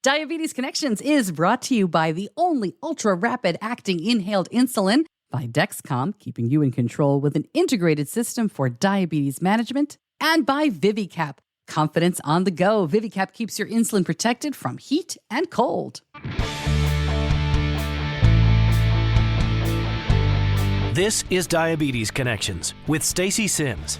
Diabetes Connections is brought to you by the only ultra-rapid acting inhaled insulin, by Dexcom, keeping you in control with an integrated system for diabetes management, and by Vivicap, confidence on the go. Vivicap keeps your insulin protected from heat and cold. This is Diabetes Connections with Stacey Sims.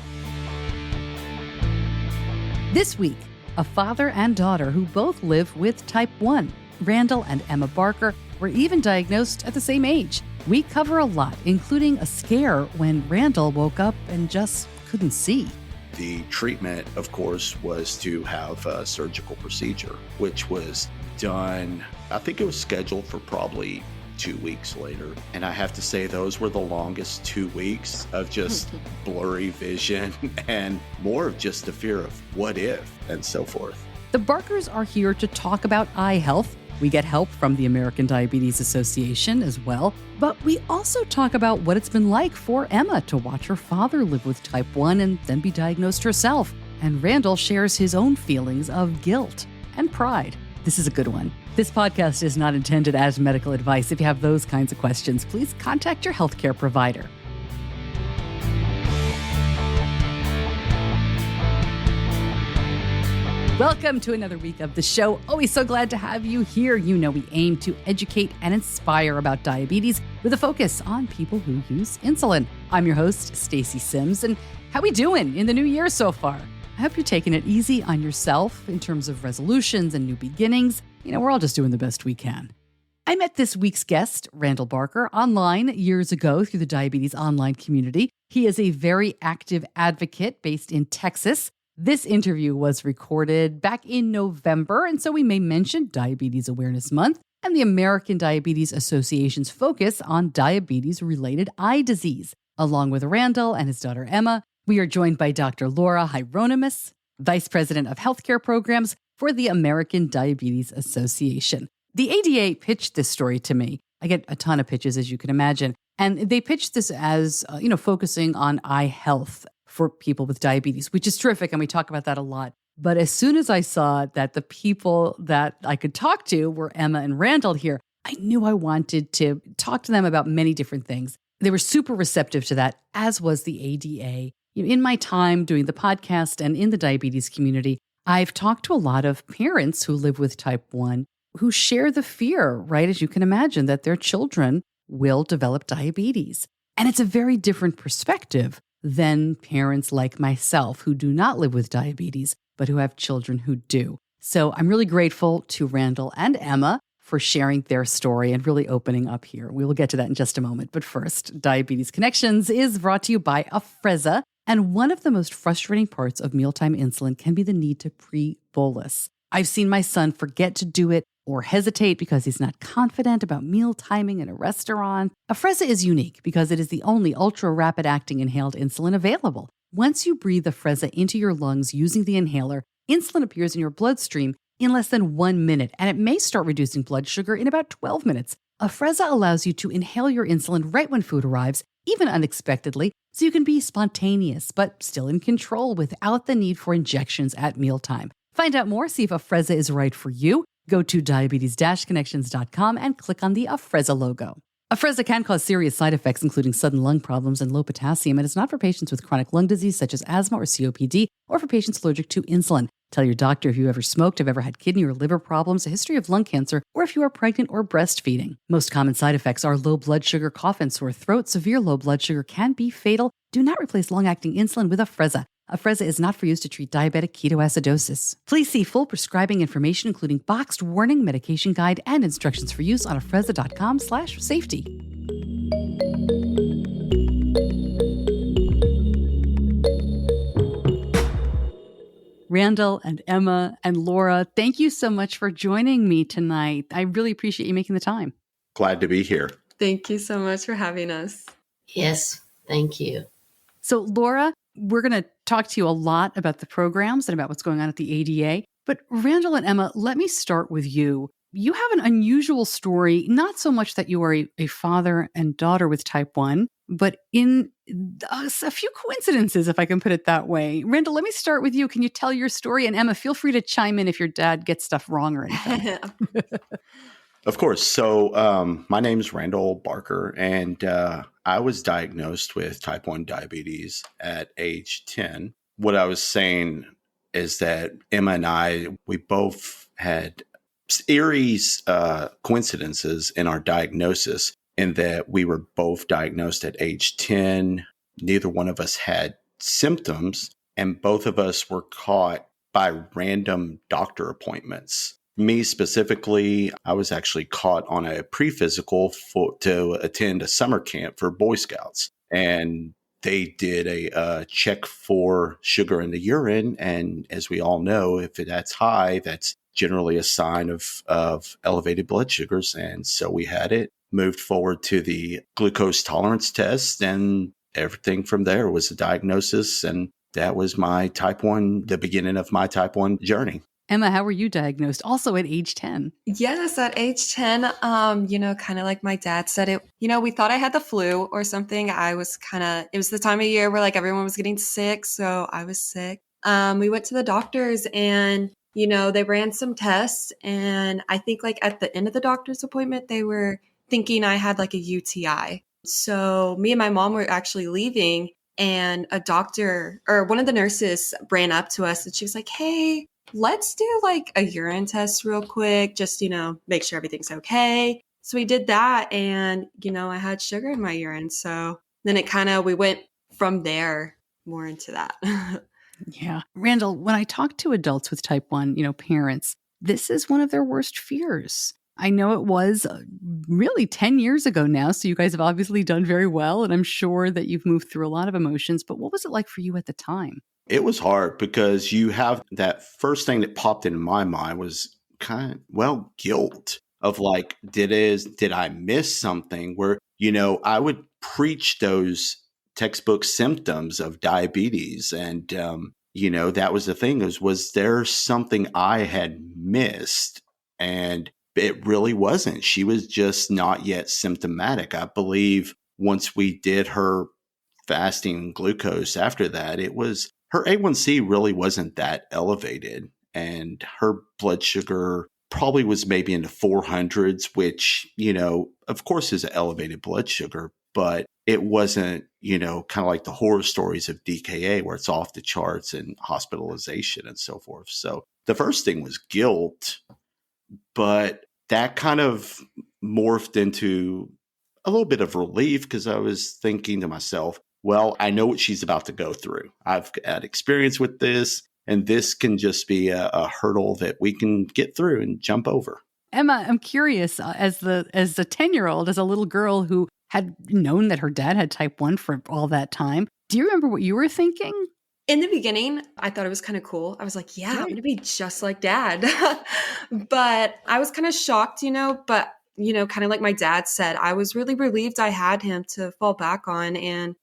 This week, a father and daughter who both live with type 1. Randall and Emma Barker were even diagnosed at the same age. We cover a lot, including a scare when Randall woke up and just couldn't see. The treatment, of course, was to have a surgical procedure, which was done, I think it was scheduled for probably 2 weeks later. And I have to say, those were the longest 2 weeks of just blurry vision and more of just the fear of what if and so forth. The Barkers are here to talk about eye health. We get help from the American Diabetes Association as well. But we also talk about what it's been like for Emma to watch her father live with type 1 and then be diagnosed herself. And Randall shares his own feelings of guilt and pride. This is a good one. This podcast is not intended as medical advice. If you have those kinds of questions, please contact your healthcare provider. Welcome to another week of the show. Always so glad to have you here. You know we aim to educate and inspire about diabetes with a focus on people who use insulin. I'm your host, Stacey Sims, and how we doing in the new year so far? I hope you're taking it easy on yourself in terms of resolutions and new beginnings. You know, we're all just doing the best we can. I met this week's guest, Randall Barker, online years ago through the diabetes online community. He is a very active advocate based in Texas. This interview was recorded back in November, and so we may mention Diabetes Awareness Month and the American Diabetes Association's focus on diabetes-related eye disease. Along with Randall and his daughter Emma, we are joined by Dr. Laura Hieronymous, Vice President of Healthcare Programs for the American Diabetes Association. The ADA pitched this story to me. I get a ton of pitches, as you can imagine, and they pitched this as, focusing on eye health for people with diabetes, which is terrific, and we talk about that a lot. But as soon as I saw that the people that I could talk to were Emma and Randall here, I knew I wanted to talk to them about many different things. They were super receptive to that, as was the ADA. In my time doing the podcast and in the diabetes community, I've talked to a lot of parents who live with type 1 who share the fear, right, as you can imagine, that their children will develop diabetes. And it's a very different perspective than parents like myself who do not live with diabetes, but who have children who do. So I'm really grateful to Randall and Emma for sharing their story and really opening up here. We will get to that in just a moment. But first, Diabetes Connections is brought to you by Afrezza. And one of the most frustrating parts of mealtime insulin can be the need to pre-bolus. I've seen my son forget to do it or hesitate because he's not confident about meal timing in a restaurant. Afrezza is unique because it is the only ultra-rapid acting inhaled insulin available. Once you breathe Afrezza into your lungs using the inhaler, insulin appears in your bloodstream in less than 1 minute, and it may start reducing blood sugar in about 12 minutes. Afrezza allows you to inhale your insulin right when food arrives, even unexpectedly, so you can be spontaneous but still in control without the need for injections at mealtime. Find out more, see if Afrezza is right for you. Go to diabetes-connections.com and click on the Afrezza logo. Afrezza can cause serious side effects, including sudden lung problems and low potassium, and it's not for patients with chronic lung disease such as asthma or COPD, or for patients allergic to insulin. Tell your doctor if you ever smoked, have ever had kidney or liver problems, a history of lung cancer, or if you are pregnant or breastfeeding. Most common side effects are low blood sugar, cough, and sore throat. Severe low blood sugar can be fatal. Do not replace long-acting insulin with Afrezza. Afrezza is not for use to treat diabetic ketoacidosis. Please see full prescribing information, including boxed warning, medication guide, and instructions for use on afrezza.com/safety. Randall and Emma and Laura, thank you so much for joining me tonight. I really appreciate you making the time. Glad to be here. Thank you so much for having us. Yes, thank you. So, Laura, we're going to talk to you a lot about the programs and about what's going on at the ADA. But Randall and Emma, let me start with you. You have an unusual story, not so much that you are a father and daughter with type 1, but in a few coincidences, if I can put it that way. Randall, let me start with you. Can you tell your story? And Emma, feel free to chime in if your dad gets stuff wrong or anything. Of course. So my name is Randall Barker, and I was diagnosed with type 1 diabetes at age 10. What I was saying is that Emma and I, we both had eerie coincidences in our diagnosis, in that we were both diagnosed at age 10. Neither one of us had symptoms, and both of us were caught by random doctor appointments. Me specifically, I was actually caught on a pre-physical to attend a summer camp for Boy Scouts. And they did a check for sugar in the urine. And as we all know, if that's high, that's generally a sign of elevated blood sugars. And so we had it, moved forward to the glucose tolerance test, and everything from there was a diagnosis. And that was the beginning of my type 1 journey. Emma, how were you diagnosed? Also at age 10. Yes, at age 10, kind of like my dad said it, we thought I had the flu or something. It was the time of year where like everyone was getting sick. So I was sick. We went to the doctors and, they ran some tests. And I think like at the end of the doctor's appointment, they were thinking I had like a UTI. So me and my mom were actually leaving, and a doctor or one of the nurses ran up to us and she was like, "Hey, let's do like a urine test real quick, just, make sure everything's okay." So we did that, and, I had sugar in my urine. So then we went from there more into that. Yeah. Randall, when I talk to adults with type 1, parents, this is one of their worst fears. I know it was really 10 years ago now, so you guys have obviously done very well, and I'm sure that you've moved through a lot of emotions, but what was it like for you at the time? It was hard because you have that first thing that popped into my mind was guilt of like, did I miss something where, I would preach those textbook symptoms of diabetes. And, that was the thing was there something I had missed? And it really wasn't. She was just not yet symptomatic. I believe once we did her fasting glucose after that, her A1C really wasn't that elevated, and her blood sugar probably was maybe in the 400s, which, of course is an elevated blood sugar, but it wasn't, kind of like the horror stories of DKA where it's off the charts and hospitalization and so forth. So the first thing was guilt, but that kind of morphed into a little bit of relief because I was thinking to myself, well, I know what she's about to go through. I've had experience with this, and this can just be a hurdle that we can get through and jump over. Emma, I'm curious, as a 10-year-old, as a little girl who had known that her dad had type 1 for all that time, do you remember what you were thinking? In the beginning, I thought it was kind of cool. I was like, yeah, I'm going to be just like dad. But I was kind of shocked, but, kind of like my dad said, I was really relieved I had him to fall back on. And,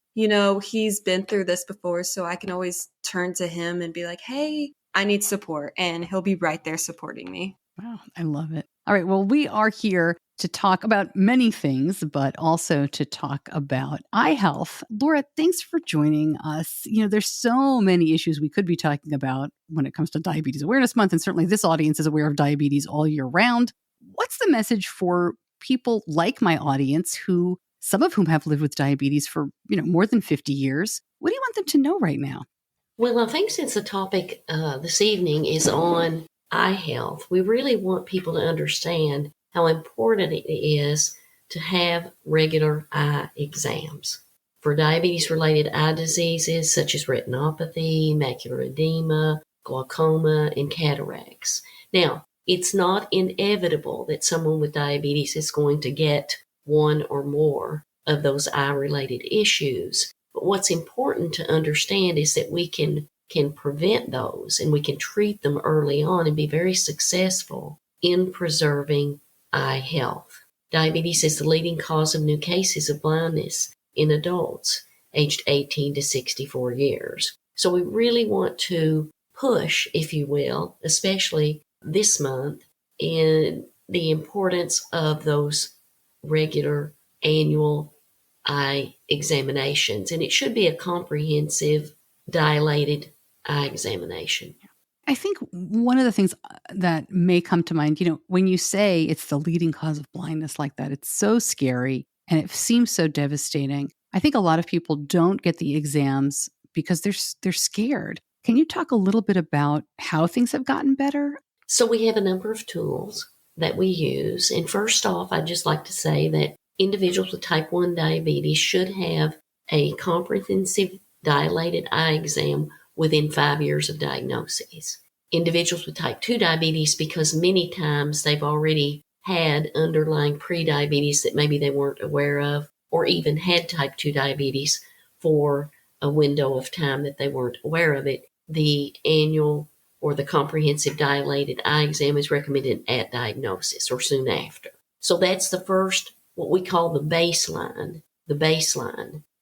he's been through this before, so I can always turn to him and be like, hey, I need support. And he'll be right there supporting me. Wow, I love it. All right, well, we are here to talk about many things, but also to talk about eye health. Laura, thanks for joining us. There's so many issues we could be talking about when it comes to Diabetes Awareness Month, and certainly this audience is aware of diabetes all year round. What's the message for people like my audience some of whom have lived with diabetes for, more than 50 years? What do you want them to know right now? Well, I think since the topic this evening is on eye health, we really want people to understand how important it is to have regular eye exams. For diabetes-related eye diseases such as retinopathy, macular edema, glaucoma, and cataracts. Now, it's not inevitable that someone with diabetes is going to get one or more of those eye-related issues. But what's important to understand is that we can prevent those, and we can treat them early on and be very successful in preserving eye health. Diabetes is the leading cause of new cases of blindness in adults aged 18 to 64 years. So we really want to push, if you will, especially this month, in the importance of those regular annual eye examinations, and it should be a comprehensive, dilated eye examination. I think one of the things that may come to mind, when you say it's the leading cause of blindness like that, it's so scary and it seems so devastating. I think a lot of people don't get the exams because they're scared. Can you talk a little bit about how things have gotten better? So we have a number of tools that we use. And first off, I'd just like to say that individuals with type 1 diabetes should have a comprehensive dilated eye exam within 5 years of diagnosis. Individuals with type 2 diabetes, because many times they've already had underlying prediabetes that maybe they weren't aware of, or even had type 2 diabetes for a window of time that they weren't aware of it, the annual or the comprehensive dilated eye exam is recommended at diagnosis or soon after. So that's the first, what we call the baseline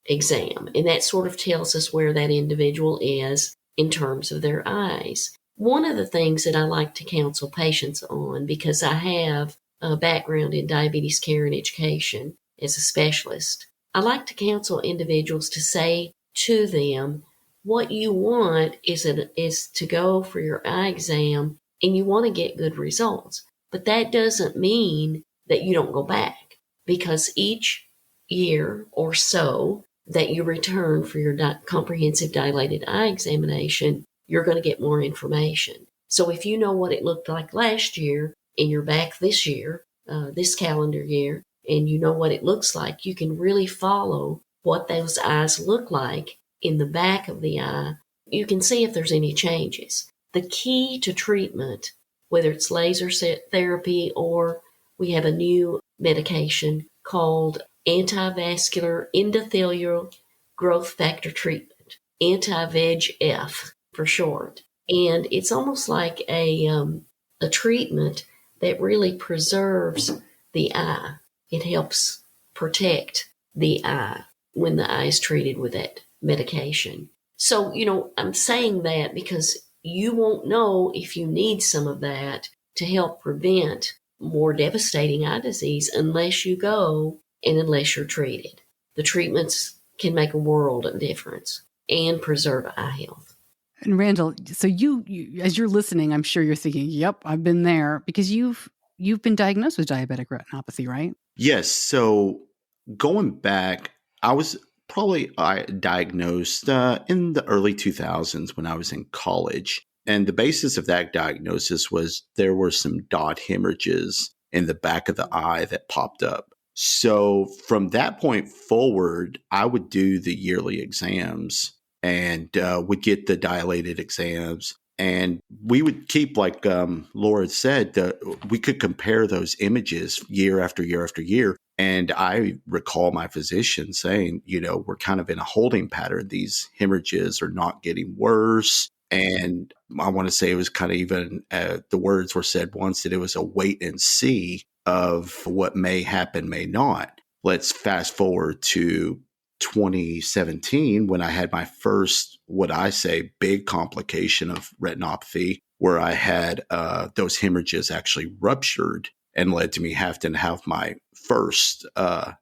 exam. And that sort of tells us where that individual is in terms of their eyes. One of the things that I like to counsel patients on, because I have a background in diabetes care and education as a specialist, I like to counsel individuals to say to them, what you want is to go for your eye exam and you want to get good results. But that doesn't mean that you don't go back, because each year or so that you return for your comprehensive dilated eye examination, you're going to get more information. So if you know what it looked like last year and you're back this year, this calendar year, and you know what it looks like, you can really follow what those eyes look like in the back of the eye. You can see if there's any changes. The key to treatment, whether it's laser therapy or we have a new medication called antivascular endothelial growth factor treatment, anti-VEGF for short. And it's almost like a treatment that really preserves the eye. It helps protect the eye when the eye is treated with that medication. So, I'm saying that because you won't know if you need some of that to help prevent more devastating eye disease unless you go and unless you're treated. The treatments can make a world of difference and preserve eye health. And Randall, so you as you're listening, I'm sure you're thinking, yep, I've been there, because you've been diagnosed with diabetic retinopathy, right? Yes. So going back, I was probably diagnosed in the early 2000s when I was in college. And the basis of that diagnosis was there were some dot hemorrhages in the back of the eye that popped up. So from that point forward, I would do the yearly exams and would get the dilated exams. And we would keep, like Laura said, we could compare those images year after year after year. And I recall my physician saying, we're kind of in a holding pattern. These hemorrhages are not getting worse. And I want to say it was kind of even, the words were said once that it was a wait and see of what may happen, may not. Let's fast forward to 2017 when I had my first, what I say, big complication of retinopathy, where I had those hemorrhages actually ruptured and led to me having to have my first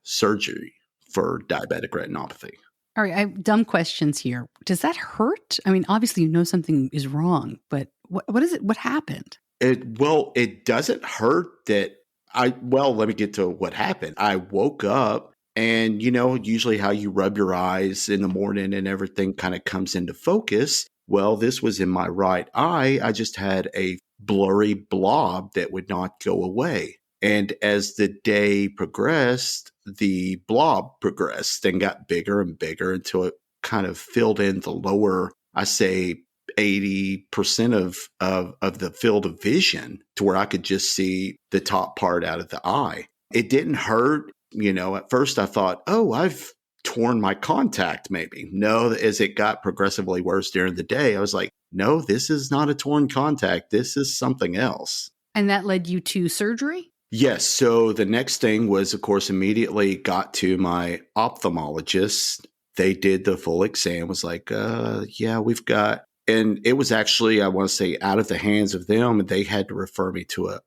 surgery for diabetic retinopathy. All right, I have dumb questions here. Does that hurt? I mean, obviously, something is wrong, but what is it? What happened? It doesn't hurt that let me get to what happened. I woke up and, usually how you rub your eyes in the morning and everything kind of comes into focus. Well, this was in my right eye. I just had a blurry blob that would not go away. And as the day progressed, the blob progressed and got bigger and bigger until it kind of filled in the lower, I say, 80% of the field of vision to where I could just see the top part out of the eye. It didn't hurt. At first I thought, I've torn my contact maybe. No, as it got progressively worse during the day, I was like, no, this is not a torn contact. This is something else. And that led you to surgery? Yes. So the next thing was, of course, immediately got to my ophthalmologist. They did the full exam, was like, we've got, and it was actually, I want to say, out of the hands of them. They had to refer me to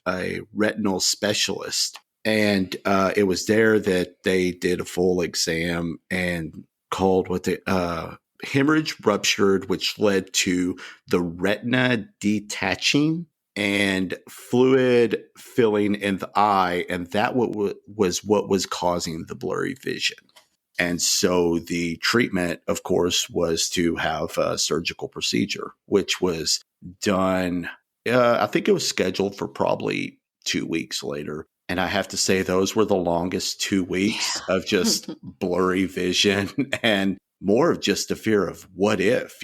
a retinal specialist. And it was there that they did a full exam and called what the hemorrhage ruptured, which led to the retina detaching and fluid filling in the eye. And that was what was causing the blurry vision. And so the treatment, of course, was to have a surgical procedure, which was done. I think it was scheduled for probably 2 weeks later. And I have to say, those were the longest 2 weeks of just blurry vision and more of just the fear of what if,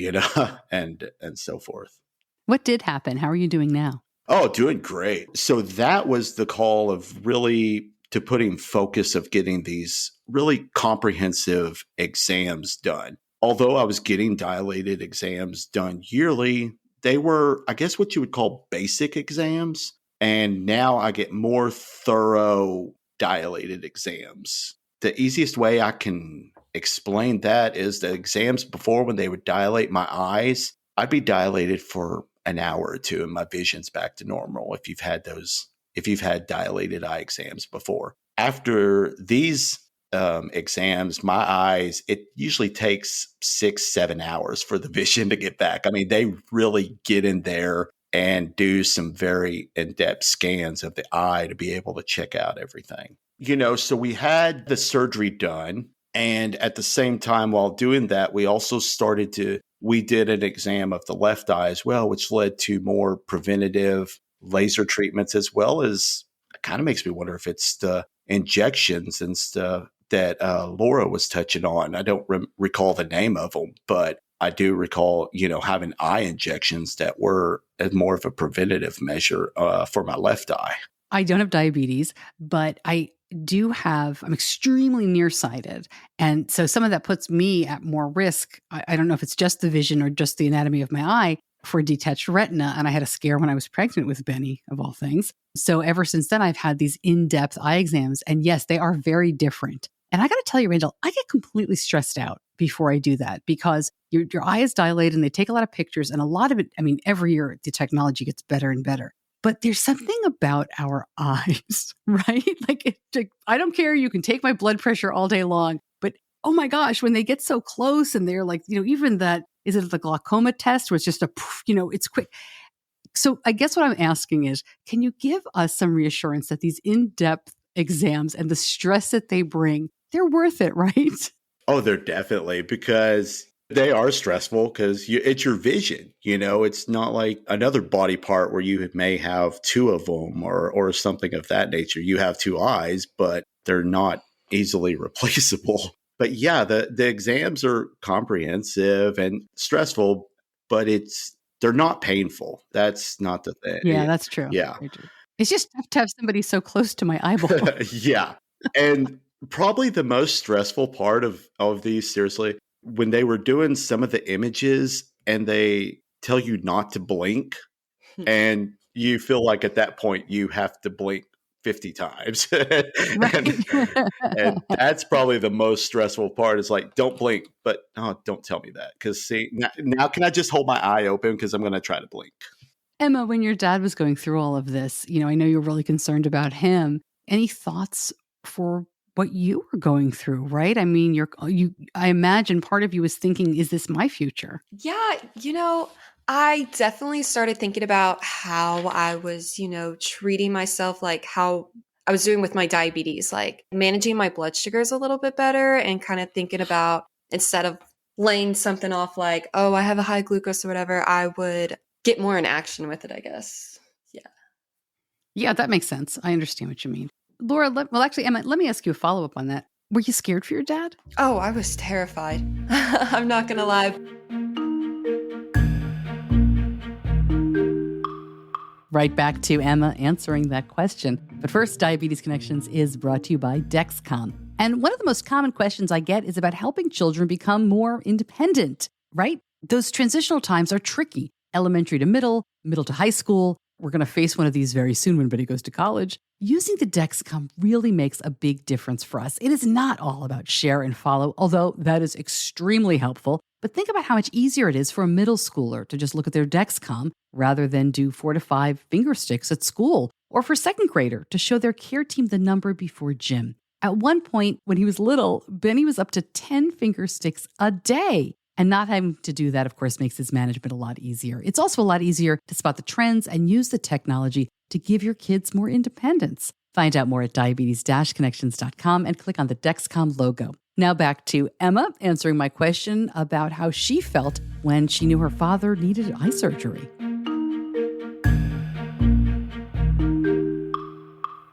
and so forth. What did happen? How are you doing now? Oh, doing great. So that was the call of really to putting focus of getting these really comprehensive exams done. Although I was getting dilated exams done yearly, they were, I guess, what you would call basic exams. And now I get more thorough dilated exams. The easiest way I can explain that is the exams before, when they would dilate my eyes, I'd be dilated for an hour or two and my vision's back to normal if you've had dilated eye exams before. After these exams, my eyes, it usually takes 6-7 hours for the vision to get back. I mean, they really get in there and do some very in-depth scans of the eye to be able to check out everything. So we had the surgery done. And at the same time, while doing that, we also we did an exam of the left eye as well, which led to more preventative laser treatments, as well as, it kind of makes me wonder if it's the injections and stuff that Laura was touching on. I don't recall the name of them, but I do recall, having eye injections that were more of a preventative measure for my left eye. I don't have diabetes, but I'm extremely nearsighted. And so some of that puts me at more risk. I don't know if it's just the vision or just the anatomy of my eye for detached retina. And I had a scare when I was pregnant with Benny, of all things. So ever since then, I've had these in-depth eye exams. And yes, they are very different. And I got to tell you, Randall, I get completely stressed out before I do that, because your eye is dilated and they take a lot of pictures. And a lot of it, every year the technology gets better and better. But there's something about our eyes, right? I don't care. You can take my blood pressure all day long. But oh my gosh, when they get so close and they're like, even that, is it the glaucoma test where it's just it's quick. So I guess what I'm asking is, can you give us some reassurance that these in-depth exams and the stress that they bring, they're worth it, right? Oh, they're definitely, because they are stressful, because it's your vision. It's not like another body part where you may have two of them or something of that nature. You have two eyes, but they're not easily replaceable. But yeah, the exams are comprehensive and stressful, but they're not painful. That's not the thing. Yeah, that's true. Yeah. It's just tough to have somebody so close to my eyeball. Yeah. And probably the most stressful part of these, seriously, when they were doing some of the images and they tell you not to blink, and you feel like at that point you have to blink 50 times. and that's probably the most stressful part, is like, don't blink, but don't tell me that. Because see, now can I just hold my eye open, because I'm going to try to blink. Emma, when your dad was going through all of this, I know you're really concerned about him. Any thoughts for what you were going through, right? I imagine part of you was thinking, is this my future? Yeah, I definitely started thinking about how I was, treating myself, like how I was doing with my diabetes, like managing my blood sugars a little bit better, and kind of thinking about, instead of laying something off like, oh, I have a high glucose or whatever, I would get more in action with it, I guess. Yeah. Yeah, that makes sense. I understand what you mean. Laura, Emma, let me ask you a follow-up on that. Were you scared for your dad? Oh, I was terrified. I'm not going to lie. Right back to Emma answering that question. But first, Diabetes Connections is brought to you by Dexcom. And one of the most common questions I get is about helping children become more independent, right? Those transitional times are tricky. Elementary to middle to high school. we're going to face one of these very soon when Betty goes to college. Using the Dexcom really makes a big difference for us. It is not all about share and follow, although that is extremely helpful. But think about how much easier it is for a middle schooler to just look at their Dexcom rather than do 4 to 5 finger sticks at school, or for a second grader to show their care team the number before gym. At one point, when he was little, Benny was up to 10 finger sticks a day. And not having to do that, of course, makes his management a lot easier. It's also a lot easier to spot the trends and use the technology to give your kids more independence. Find out more at diabetes-connections.com and click on the Dexcom logo. Now back to Emma answering my question about how she felt when she knew her father needed eye surgery.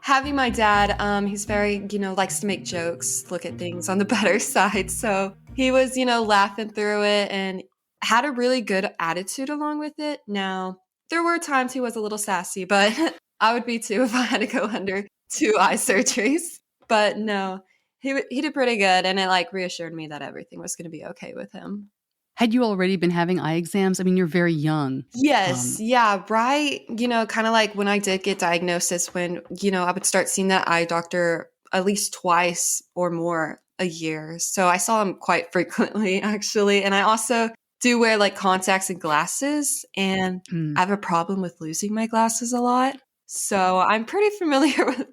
Having my dad, he's very, likes to make jokes, look at things on the better side. So he was, laughing through it and had a really good attitude along with it. Now, there were times he was a little sassy, but I would be too if I had to go under 2 eye surgeries. But no, he did pretty good. And it reassured me that everything was going to be okay with him. Had you already been having eye exams? I mean, you're very young. Yes. Yeah. Right. Kind of like when I did get diagnosis, when, I would start seeing that eye doctor at least twice or more a year. So I saw him quite frequently, actually. And I also do wear contacts and glasses, and I have a problem with losing my glasses a lot. So I'm pretty familiar with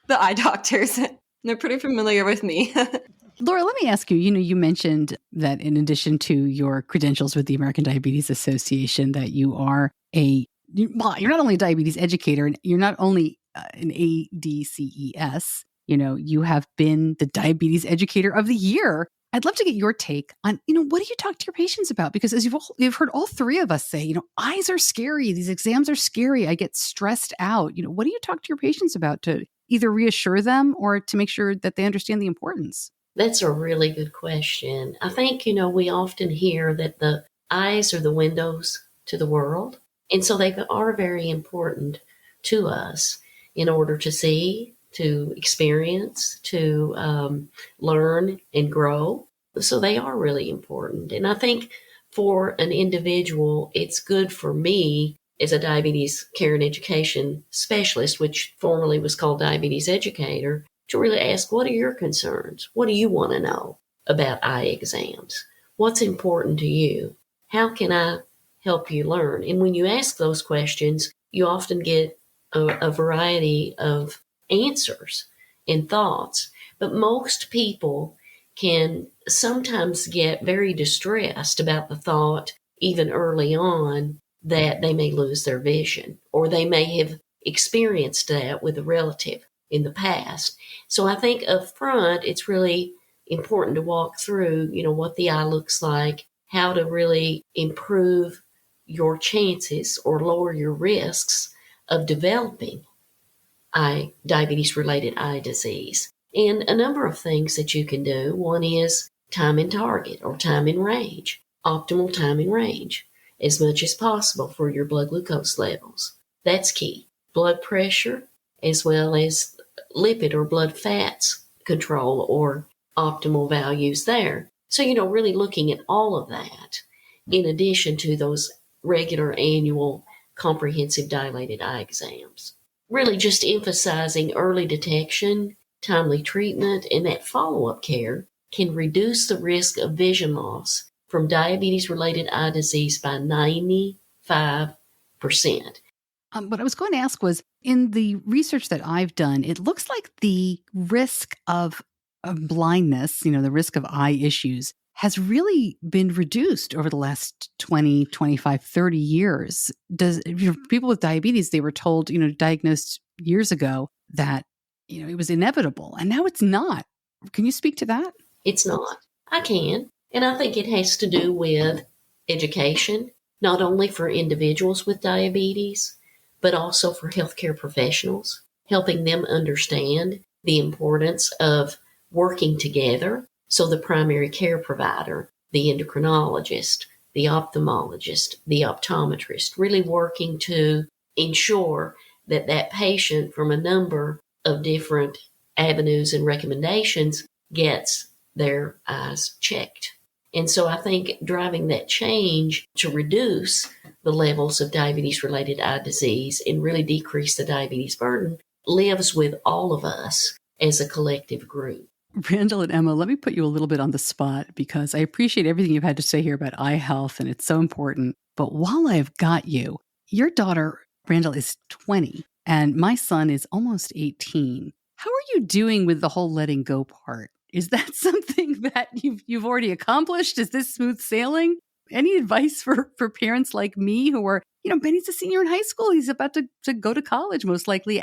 the eye doctors. They're pretty familiar with me. Laura, let me ask you, you mentioned that in addition to your credentials with the American Diabetes Association, that you are you're not only a diabetes educator, and you're not only an ADCES, you have been the Diabetes Educator of the Year. I'd love to get your take on, what do you talk to your patients about? Because as you've heard all three of us say, eyes are scary. These exams are scary. I get stressed out. What do you talk to your patients about to either reassure them or to make sure that they understand the importance? That's a really good question. I think, we often hear that the eyes are the windows to the world. And so they are very important to us in order to see, to experience, to learn and grow. So they are really important. And I think for an individual, it's good for me as a diabetes care and education specialist, which formerly was called diabetes educator, to really ask, what are your concerns? What do you want to know about eye exams? What's important to you? How can I help you learn? And when you ask those questions, you often get a variety of answers and thoughts. But most people can sometimes get very distressed about the thought, even early on, that they may lose their vision, or they may have experienced that with a relative in the past. So I think up front, it's really important to walk through, what the eye looks like, how to really improve your chances or lower your risks of developing diabetes-related eye disease. And a number of things that you can do. One is time in target or time in range, optimal time in range, as much as possible for your blood glucose levels. That's key. Blood pressure, as well as lipid or blood fats control or optimal values there. So, really looking at all of that in addition to those regular annual comprehensive dilated eye exams. Really just emphasizing early detection, timely treatment, and that follow-up care can reduce the risk of vision loss from diabetes-related eye disease by 95%. What I was going to ask was, in the research that I've done, it looks like the risk of blindness, the risk of eye issues, has really been reduced over the last 20, 25, 30 years. People with diabetes, they were told, diagnosed years ago that, it was inevitable, and now it's not. Can you speak to that? It's not. I can. And I think it has to do with education, not only for individuals with diabetes, but also for healthcare professionals, helping them understand the importance of working together. So the primary care provider, the endocrinologist, the ophthalmologist, the optometrist, really working to ensure that that patient from a number of different avenues and recommendations gets their eyes checked. And so I think driving that change to reduce the levels of diabetes-related eye disease and really decrease the diabetes burden lives with all of us as a collective group. Randall and Emma, let me put you a little bit on the spot because I appreciate everything you've had to say here about eye health, and it's so important. But while I've got you, your daughter, Randall, is 20, and my son is almost 18. How are you doing with the whole letting go part? Is that something that you've already accomplished? Is this smooth sailing? Any advice for parents like me who are, Benny's a senior in high school. He's about to go to college, most likely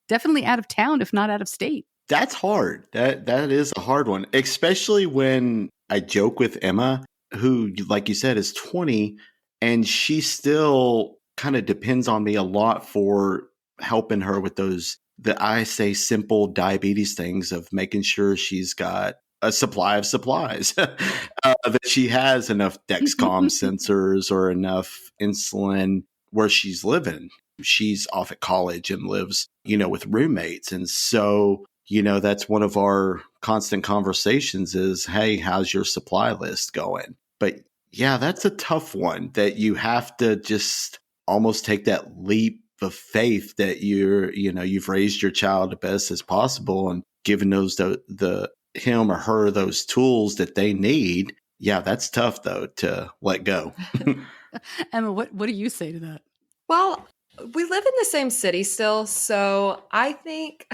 definitely out of town, if not out of state. That's hard. That is a hard one, especially when I joke with Emma, who, like you said, is 20, and she still kind of depends on me a lot for helping her with I say simple diabetes things of making sure she's got a supply of supplies, that she has enough Dexcom sensors or enough insulin where she's living. She's off at college and lives, with roommates. And so, that's one of our constant conversations is, hey, how's your supply list going? But yeah, that's a tough one that you have to just almost take that leap of faith that you've raised your child the best as possible and given him or her those tools that they need. Yeah, that's tough though to let go. Emma, what do you say to that? Well, we live in the same city still, so I think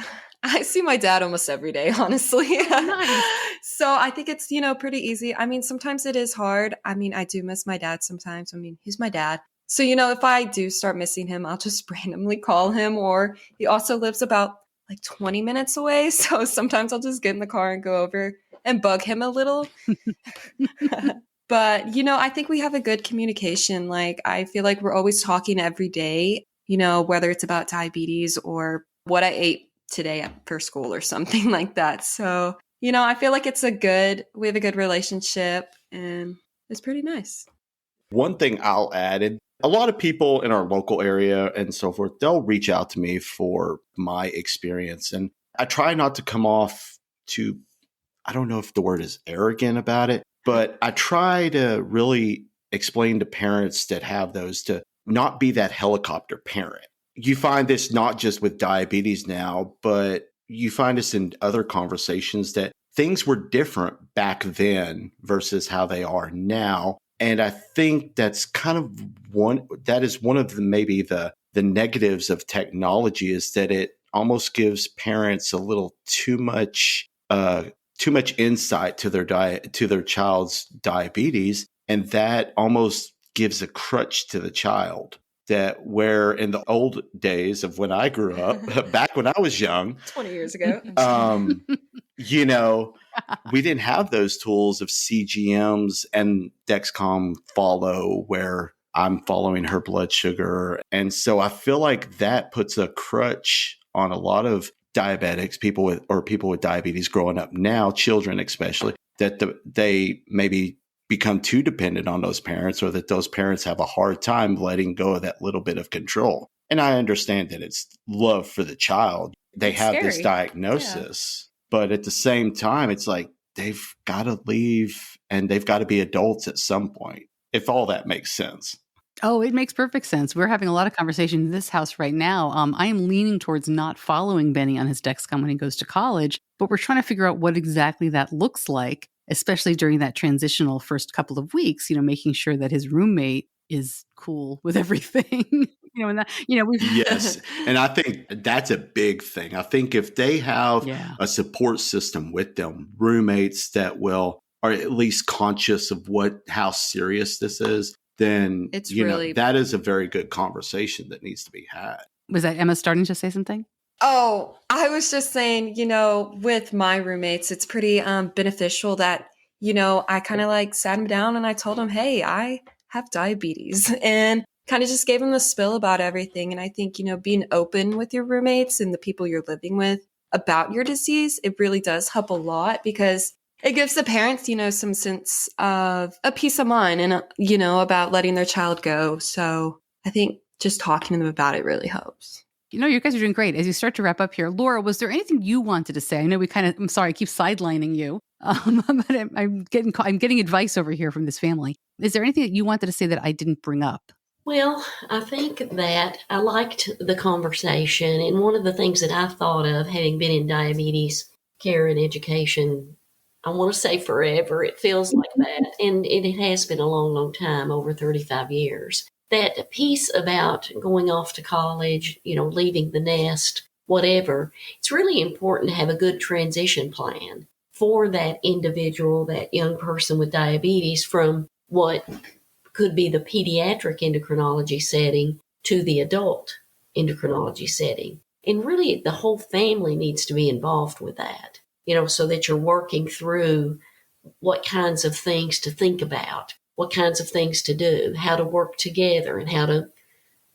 I see my dad almost every day, honestly. Nice. So I think it's, pretty easy. I mean, sometimes it is hard. I mean, I do miss my dad sometimes. I mean, he's my dad. So, if I do start missing him, I'll just randomly call him, or he also lives about 20 minutes away. So sometimes I'll just get in the car and go over and bug him a little. But, I think we have a good communication. I feel like we're always talking every day, whether it's about diabetes or what I ate today for school or something like that. So, I feel like we have a good relationship and it's pretty nice. One thing I'll add, a lot of people in our local area and so forth, they'll reach out to me for my experience. And I try not to come off too, I don't know if the word is arrogant about it, but I try to really explain to parents that have those to not be that helicopter parent. You find this not just with diabetes now, but you find this in other conversations that things were different back then versus how they are now. And I think that's kind of one of maybe the negatives of technology is that it almost gives parents a little too much insight to their child's diabetes. And that almost gives a crutch to the child. That where in the old days of when I grew up, back when I was young, 20 years ago, we didn't have those tools of CGMs and Dexcom Follow where I'm following her blood sugar. And so I feel like that puts a crutch on a lot of diabetics, people with diabetes growing up now, children especially, that they maybe become too dependent on those parents or that those parents have a hard time letting go of that little bit of control. And I understand that it's love for the child. They have scary. This diagnosis, but at the same time, it's like they've got to leave and they've got to be adults at some point, if all that makes sense. Oh, it makes perfect sense. We're having a lot of conversation in this house right now. I am leaning towards not following Benny on his Dexcom when he goes to college, but we're trying to figure out what exactly that looks like, especially during that transitional first couple of weeks, making sure that his roommate is cool with everything. Yes. And I think that's a big thing. I think if they have a support system with them, roommates that are at least conscious of how serious this is, then that is a very good conversation that needs to be had. Was that Emma starting to say something? Oh, I was just saying, with my roommates, it's pretty beneficial that, I kind of sat him down and I told him, hey, I have diabetes, and kind of just gave him the spill about everything. And I think, being open with your roommates and the people you're living with about your disease, it really does help a lot because it gives the parents, some sense of a peace of mind and, about letting their child go. So I think just talking to them about it really helps. You guys are doing great. As you start to wrap up here, Laura, was there anything you wanted to say? I know I'm sorry, I keep sidelining you. but I'm getting advice over here from this family. Is there anything that you wanted to say that I didn't bring up? Well, I think that I liked the conversation. And one of the things that I've thought of, having been in diabetes care and education, I want to say forever, it feels like that. And it has been a long, long time, over 35 years. That piece about going off to college, leaving the nest, whatever, it's really important to have a good transition plan for that individual, that young person with diabetes, from what could be the pediatric endocrinology setting to the adult endocrinology setting. And really, the whole family needs to be involved with that, so that you're working through what kinds of things to think about, what kinds of things to do, how to work together, and how to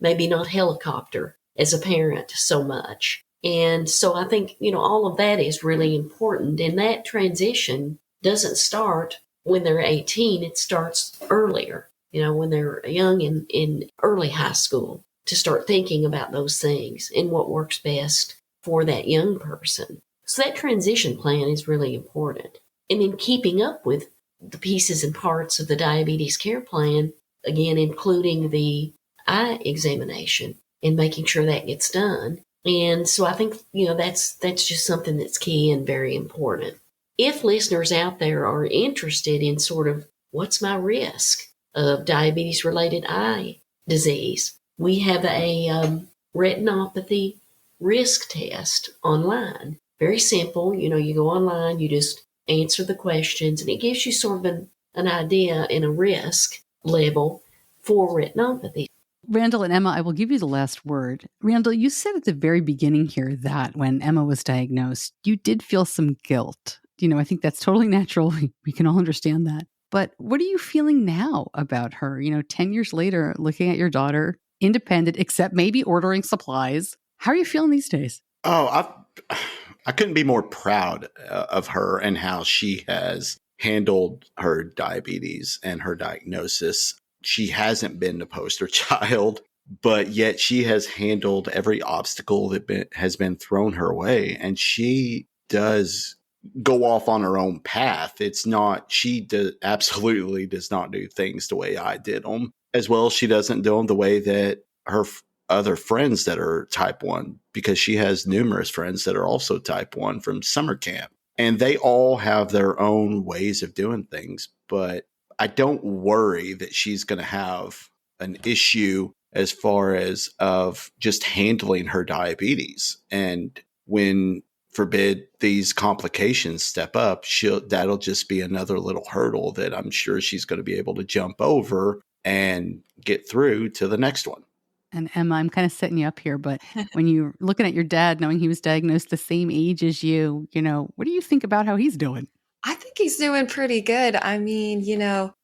maybe not helicopter as a parent so much. And so I think, all of that is really important. And that transition doesn't start when they're 18. It starts earlier, when they're young in early high school, to start thinking about those things and what works best for that young person. So that transition plan is really important. And then keeping up with the pieces and parts of the diabetes care plan, again, including the eye examination and making sure that gets done. And so I think, that's just something that's key and very important. If listeners out there are interested in sort of what's my risk of diabetes-related eye disease, we have a retinopathy risk test online. Very simple. You go online, you just answer the questions, and it gives you sort of an idea and a risk level for retinopathy. Randall and Emma, I will give you the last word. Randall, you said at the very beginning here that when Emma was diagnosed, you did feel some guilt. I think that's totally natural. We can all understand that. But what are you feeling now about her? 10 years later, looking at your daughter, independent, except maybe ordering supplies. How are you feeling these days? Oh, I couldn't be more proud of her and how she has handled her diabetes and her diagnosis. She hasn't been the poster child, but yet she has handled every obstacle that has been thrown her way. And she does go off on her own path. She absolutely does not do things the way I did them. As well, she doesn't do them the way that her other friends that are type 1, because she has numerous friends that are also type 1 from summer camp. And they all have their own ways of doing things. But I don't worry that she's going to have an issue as far as of just handling her diabetes. And when, forbid, these complications step up, that'll just be another little hurdle that I'm sure she's going to be able to jump over and get through to the next one. And Emma, I'm kind of setting you up here, but when you're looking at your dad, knowing he was diagnosed the same age as you, what do you think about how he's doing? I think he's doing pretty good. I mean,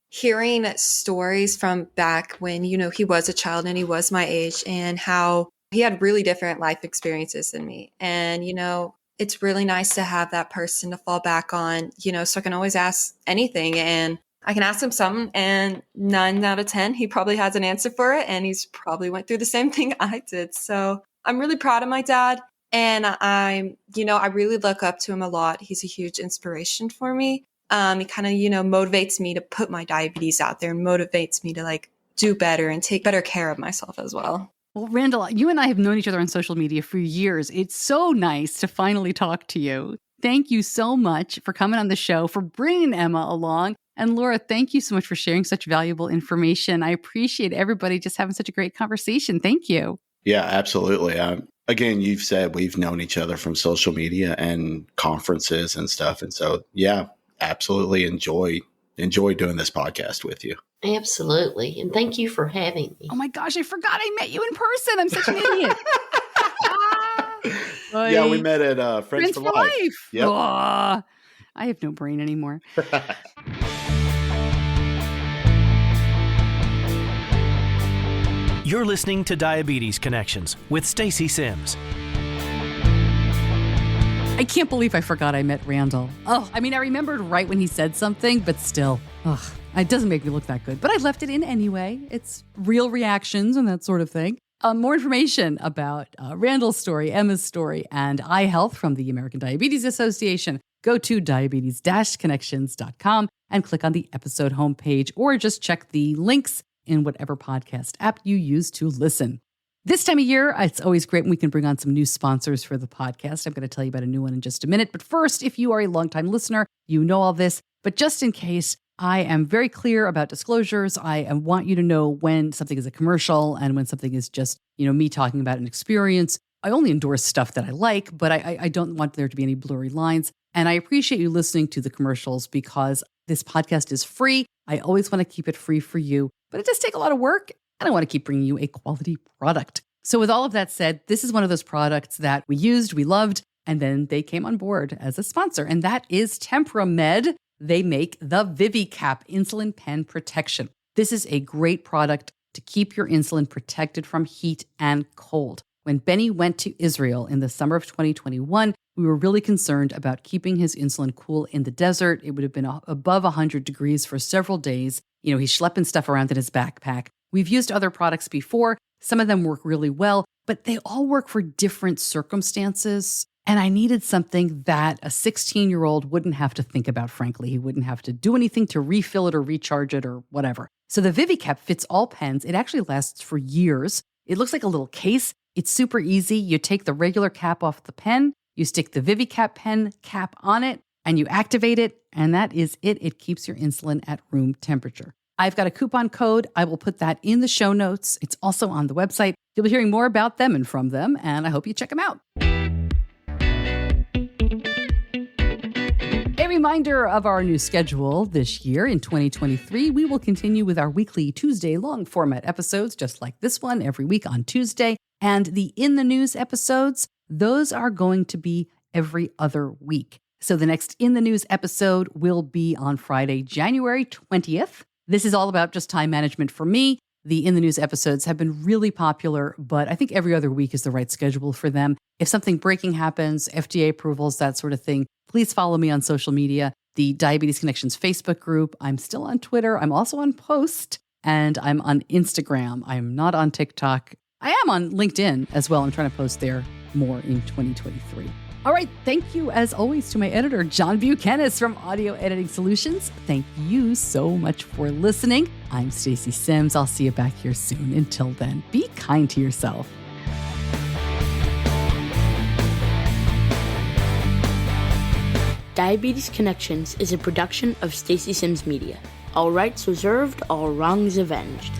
hearing stories from back when, he was a child and he was my age, and how he had really different life experiences than me. And, it's really nice to have that person to fall back on, so I can always ask anything, and I can ask him something, and 9 out of 10, he probably has an answer for it. And he's probably went through the same thing I did. So I'm really proud of my dad. And I really look up to him a lot. He's a huge inspiration for me. He kind of, motivates me to put my diabetes out there, and motivates me to do better and take better care of myself as well. Well, Randall, you and I have known each other on social media for years. It's so nice to finally talk to you. Thank you so much for coming on the show, for bringing Emma along. And Laura, thank you so much for sharing such valuable information. I appreciate everybody just having such a great conversation. Thank you. Yeah, absolutely. Again, you've said we've known each other from social media and conferences and stuff. And so, yeah, absolutely enjoy doing this podcast with you. Absolutely. And thank you for having me. Oh my gosh, I forgot I met you in person. I'm such an idiot. Yeah, we met at Friends for Life. Yep. Oh, I have no brain anymore. You're listening to Diabetes Connections with Stacey Sims. I can't believe I forgot I met Randall. Oh, I remembered right when he said something, but still, it doesn't make me look that good. But I left it in anyway. It's real reactions and that sort of thing. More information about Randall's story, Emma's story, and eye health from the American Diabetes Association, go to diabetes-connections.com and click on the episode homepage, or just check the links in whatever podcast app you use to listen. This time of year, it's always great when we can bring on some new sponsors for the podcast. I'm going to tell you about a new one in just a minute. But first, if you are a longtime listener, you know all this. But just in case, I am very clear about disclosures. I want you to know when something is a commercial and when something is just, me talking about an experience. I only endorse stuff that I like, but I don't want there to be any blurry lines. And I appreciate you listening to the commercials because this podcast is free. I always want to keep it free for you, but it does take a lot of work. And I want to keep bringing you a quality product. So with all of that said, this is one of those products that we used, we loved, and then they came on board as a sponsor. And that is TempraMed. They make the ViviCap insulin pen protection. This is a great product to keep your insulin protected from heat and cold. When Benny went to Israel in the summer of 2021, we were really concerned about keeping his insulin cool in the desert. It would have been above 100 degrees for several days. He's schlepping stuff around in his backpack. We've used other products before. Some of them work really well, but they all work for different circumstances. And I needed something that a 16-year-old wouldn't have to think about, frankly. He wouldn't have to do anything to refill it or recharge it or whatever. So the ViviCap fits all pens. It actually lasts for years. It looks like a little case. It's super easy. You take the regular cap off the pen, you stick the ViviCap pen cap on it, and you activate it, and that is it. It keeps your insulin at room temperature. I've got a coupon code. I will put that in the show notes. It's also on the website. You'll be hearing more about them and from them, and I hope you check them out. A reminder of our new schedule this year. In 2023, we will continue with our weekly Tuesday long format episodes, just like this one, every week on Tuesday. And the In the News episodes, those are going to be every other week. So the next In the News episode will be on Friday, January 20th. This is all about just time management for me. The In the News episodes have been really popular, but I think every other week is the right schedule for them. If something breaking happens, FDA approvals, that sort of thing, please follow me on social media. The Diabetes Connections Facebook group. I'm still on Twitter. I'm also on Post, and I'm on Instagram. I'm not on TikTok. I am on LinkedIn as well. I'm trying to post there more in 2023. All right. Thank you, as always, to my editor, John Buchanan from Audio Editing Solutions. Thank you so much for listening. I'm Stacey Sims. I'll see you back here soon. Until then, be kind to yourself. Diabetes Connections is a production of Stacey Sims Media. All rights reserved, all wrongs avenged.